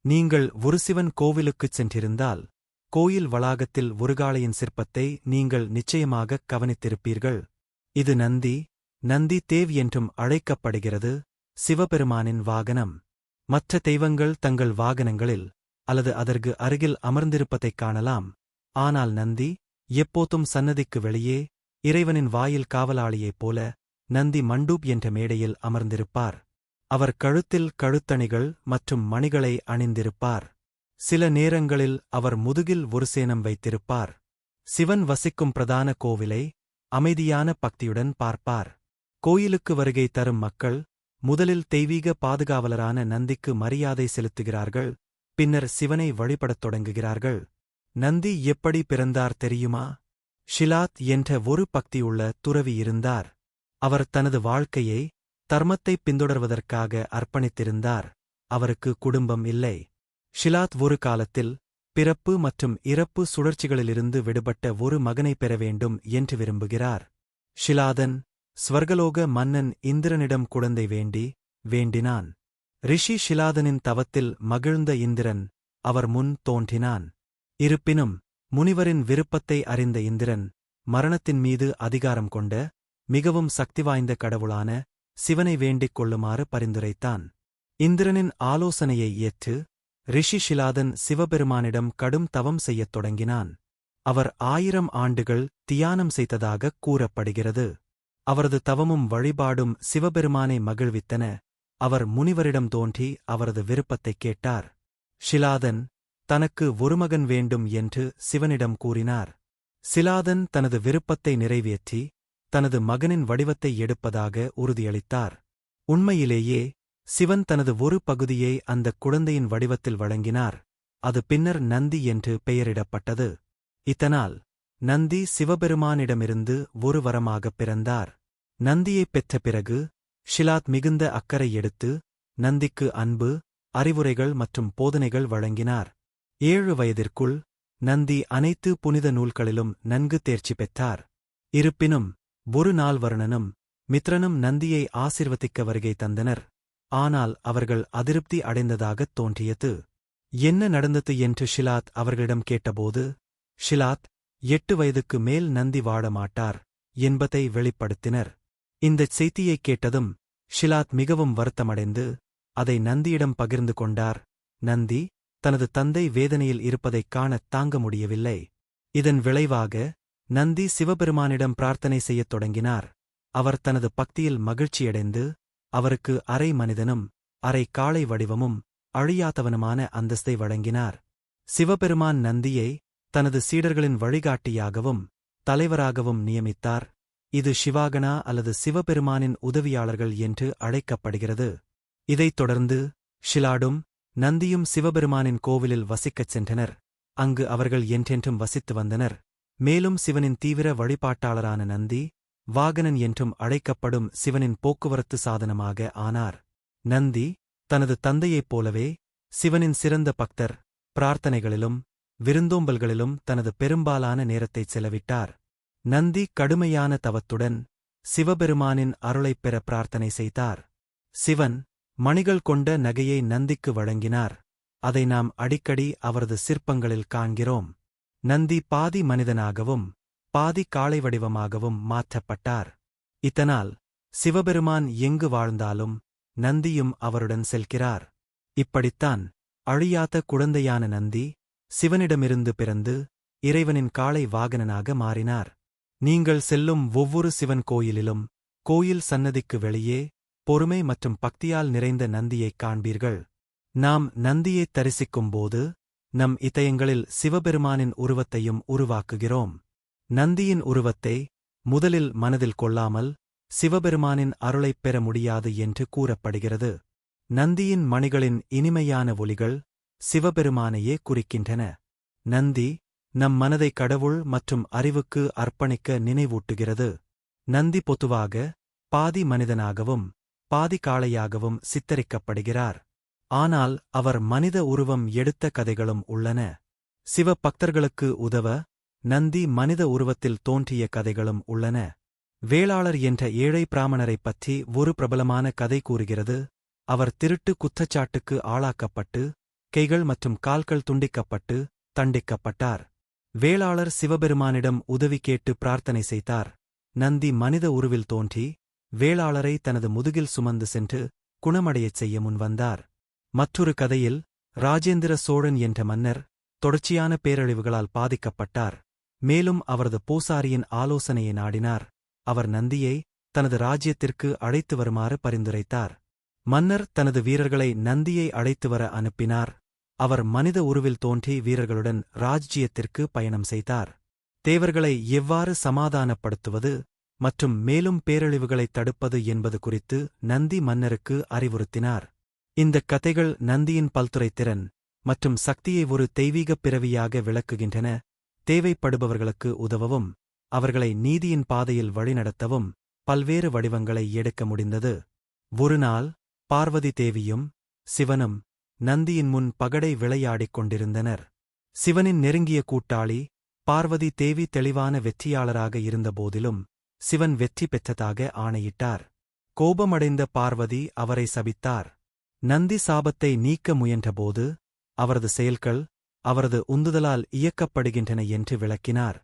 நீங்கள் ஒரு சிவன் கோவிலுக்குச் சென்றிருந்தால் கோயில் வளாகத்தில் ஒருகாளையின் சிற்பத்தை நீங்கள் நிச்சயமாகக் கவனித்திருப்பீர்கள். இது நந்தி தேவ் என்றும் அழைக்கப்படுகிறது, சிவபெருமானின் வாகனம். மற்ற தெய்வங்கள் தங்கள் வாகனங்களில் அல்லது அதற்கு அருகில் அமர்ந்திருப்பதைக் காணலாம். ஆனால் நந்தி எப்போதும் சன்னதிக்கு வெளியே இறைவனின் வாயில் காவலாளியைப் போல நந்தி மண்டூப் என்ற மேடையில் அமர்ந்திருப்பார். அவர் கழுத்தில் கழுத்தணிகள் மற்றும் மணிகளை அணிந்திருப்பார். சில நேரங்களில் அவர் முதுகில் ஒரு சேணம் வைத்திருப்பார். சிவன் வசிக்கும் பிரதான கோவிலை அமைதியான பக்தியுடன் பார்ப்பார். கோயிலுக்கு வருகை தரும் மக்கள் முதலில் தெய்வீக பாதுகாவலரான நந்திக்கு மரியாதை செலுத்துகிறார்கள், பின்னர் சிவனை வழிபடத் தொடங்குகிறார்கள். நந்தி எப்படி பிறந்தார் தெரியுமா? ஷிலாத் என்ற ஒரு பக்தியுள்ள துறவி இருந்தார். அவர் தனது வாழ்க்கையை தர்மத்தைப் பின்தொடர்வதற்காக அர்ப்பணித்திருந்தார். அவருக்கு குடும்பம் இல்லை. ஷிலாத் ஒரு காலத்தில் பிறப்பு மற்றும் இறப்பு சுழற்சிகளிலிருந்து விடுபட்ட ஒரு மகனைப் பெற வேண்டும் என்று விரும்புகிறார். ஷிலாதன் ஸ்வர்கலோக மன்னன் இந்திரனிடம் குழந்தை வேண்டினான். ரிஷி ஷிலாதனின் தவத்தில் மகிழ்ந்த இந்திரன் அவர் முன் தோன்றினான். இருப்பினும் முனிவரின் விருப்பத்தை அறிந்த இந்திரன் மரணத்தின் மீது அதிகாரம் கொண்ட மிகவும் சக்திவாய்ந்த கடவுளான சிவனை வேண்டிக் கொள்ளுமாறு பரிந்துரைத்தான். இந்திரனின் ஆலோசனையை ஏற்று ரிஷி ஷிலாதன் சிவபெருமானிடம் கடும் தவம் செய்யத் தொடங்கினான். அவர் 1000 ஆண்டுகள் தியானம் செய்ததாகக் கூறப்படுகிறது. அவரது தவமும் வழிபாடும் சிவபெருமானை மகிழ்வித்தன. அவர் முனிவரிடம் தோன்றி அவரது விருப்பத்தைக் கேட்டார். ஷிலாதன் தனக்கு ஒரு மகன் வேண்டும் என்று சிவனிடம் கூறினார். சிலாதன் தனது விருப்பத்தை நிறைவேற்றி தனது மகனின் வடிவத்தை எடுப்பதாக உறுதியளித்தார். உண்மையிலேயே சிவன் தனது ஒரு பகுதியை அந்தக் குழந்தையின் வடிவத்தில் வழங்கினார். அது பின்னர் நந்தி என்று பெயரிடப்பட்டது. இதனால் நந்தி சிவபெருமானிடமிருந்து ஒரு வரமாகப் பிறந்தார். நந்தியைப் பெற்ற பிறகு ஷிலாத் மிகுந்த அக்கறை எடுத்து நந்திக்கு அன்பு, அறிவுரைகள் மற்றும் போதனைகள் வழங்கினார். 7 வயதிற்குள் நந்தி அனைத்து புனித நூல்களிலும் நன்கு தேர்ச்சி பெற்றார். இருப்பினும் ஒரு நாள் வருணனும் மித்ரனும் நந்தியை ஆசிர்வதிக்க வருகை தந்தனர். ஆனால் அவர்கள் அதிருப்தி அடைந்ததாகத் தோன்றியது. என்ன நடந்தது என்று ஷிலாத் அவர்களிடம் கேட்டபோது, ஷிலாத் 8 வயதுக்கு மேல் நந்தி வாழ மாட்டார் என்பதை வெளிப்படுத்தினர். இந்தச் செய்தியைக் கேட்டதும் ஷிலாத் மிகவும் வருத்தமடைந்து அதை நந்தியிடம் பகிர்ந்து கொண்டார். நந்தி தனது தந்தை வேதனையில் இருப்பதைக் காணத் தாங்க முடியவில்லை. இதன் விளைவாக நந்தி சிவபெருமானிடம் பிரார்த்தனை செய்யத் தொடங்கினார். அவர் தனது பக்தியில் மகிழ்ச்சியடைந்து அவருக்கு அரை மனிதனும் அரை காளை வடிவமும் அழியாதவனுமான அந்தஸ்தை வழங்கினார். சிவபெருமான் நந்தியை தனது சீடர்களின் வழிகாட்டியாகவும் தலைவராகவும் நியமித்தார். இது சிவாகனா அல்லது சிவபெருமானின் உதவியாளர்கள் என்று அழைக்கப்படுகிறது. இதைத் தொடர்ந்து ஷிலாடும் நந்தியும் சிவபெருமானின் கோவிலில் வசிக்கச் சென்றனர். அங்கு அவர்கள் என்றென்றும் வசித்து வந்தனர். மேலும் சிவனின் தீவிர வழிபாட்டாளரான நந்தி வாகனன் என்றும் அழைக்கப்படும் சிவனின் போக்குவரத்து சாதனமாக ஆனார். நந்தி தனது தந்தையைப் போலவே சிவனின் சிறந்த பக்தர். பிரார்த்தனைகளிலும் விருந்தோம்பல்களிலும் தனது பெரும்பாலான நேரத்தைச் செலவிட்டார். நந்தி கடுமையான தவத்துடன் சிவபெருமானின் அருளைப் பெற பிரார்த்தனை செய்தார். சிவன் மணிகள் கொண்ட நகையை நந்திக்கு வழங்கினார். அதை நாம் அடிக்கடி அவரது சிற்பங்களில் காண்கிறோம். நந்தி பாதி மனிதனாகவும் பாதி காளை வடிவமாகவும் மாற்றப்பட்டார். இதனால் சிவபெருமான் எங்கு வாழ்ந்தாலும் நந்தியும் அவருடன் செல்கிறார். இப்படித்தான் அழியாத குழந்தையான நந்தி சிவனிடமிருந்து பிறந்து இறைவனின் காளை வாகனனாக மாறினார். நீங்கள் செல்லும் ஒவ்வொரு சிவன் கோயிலிலும் கோயில் சன்னதிக்கு வெளியே பொறுமை மற்றும் பக்தியால் நிறைந்த நந்தியைக் காண்பீர்கள். நாம் நந்தியைத் தரிசிக்கும்போது நம் இதயங்களில் சிவபெருமானின் உருவத்தையும் உருவாக்குகிறோம். நந்தியின் உருவத்தை முதலில் மனதில் கொள்ளாமல் சிவபெருமானின் அருளைப் பெற முடியாது என்று கூறப்படுகிறது. நந்தியின் மணிகளின் இனிமையான ஒலிகள் சிவபெருமானையே குறிக்கின்றன. நந்தி நம் மனதை கடவுள் மற்றும் அறிவுக்கு அர்ப்பணிக்க நினைவூட்டுகிறது. நந்தி பொதுவாக பாதி மனிதனாகவும் பாதி காளையாகவும் சித்தரிக்கப்படுகிறார். ஆனால் அவர் மனித உருவம் எடுத்த கதைகளும் உள்ளன. சிவ பக்தர்களுக்கு உதவ நந்தி மனித உருவத்தில் தோன்றிய கதைகளும் உள்ளன. வேளாளர் என்ற ஏழை பிராமணரைப் பற்றி ஒரு பிரபலமான கதை கூறுகிறது. அவர் திருட்டு குற்றச்சாட்டுக்கு ஆளாக்கப்பட்டு கைகள் மற்றும் கால்கள் துண்டிக்கப்பட்டு தண்டிக்கப்பட்டார். வேளாளர் சிவபெருமானிடம் உதவி கேட்டு பிரார்த்தனை செய்தார். நந்தி மனித உருவில் தோன்றி வேளாளரை தனது முதுகில் சுமந்து சென்று குணமடையச் செய்ய முன்வந்தார். மற்றொரு கதையில் ராஜேந்திர சோழன் என்ற மன்னர் தொடர்ச்சியான பேரழிவுகளால் பாதிக்கப்பட்டார். மேலும் அவரது பூசாரியின் ஆலோசனையை நாடினார். அவர் நந்தியை தனது ராஜ்யத்திற்கு அழைத்து வருமாறு பரிந்துரைத்தார். மன்னர் தனது வீரர்களை நந்தியை அழைத்து வர அனுப்பினார். அவர் மனித உருவில் தோன்றி வீரர்களுடன் ராஜ்ஜியத்திற்கு பயணம் செய்தார். தேவர்களை எவ்வாறு சமாதானப்படுத்துவது மற்றும் மேலும் பேரழிவுகளைத் தடுப்பது என்பது குறித்து நந்தி மன்னருக்கு அறிவுறுத்தினார். இந்தக் கதைகள் நந்தியின் பல்துறை திறன் மற்றும் சக்தியை ஒரு தெய்வீகப் பிறவியாக விளக்குகின்றன. தேவைப்படுபவர்களுக்கு உதவவும் அவர்களை நீதியின் பாதையில் வழிநடத்தவும் பல்வேறு வடிவங்களை எடுக்க முடிந்தது. ஒருநாள் பார்வதி தேவியும் சிவனும் நந்தியின் முன் பகடை விளையாடிக் கொண்டிருந்தனர். சிவனின் நெருங்கிய கூட்டாளி பார்வதி தேவி தெளிவான வெற்றியாளராக இருந்தபோதிலும் சிவன் வெற்றி பெற்றதாக ஆணையிட்டார். கோபமடைந்த பார்வதி அவரை சபித்தார். நந்தி சாபத்தை நீக்க முயன்றபோது அவரது செயல்கள் அவரது உந்துதலால் இயக்கப்படுகின்றன என்று விளக்கினார்.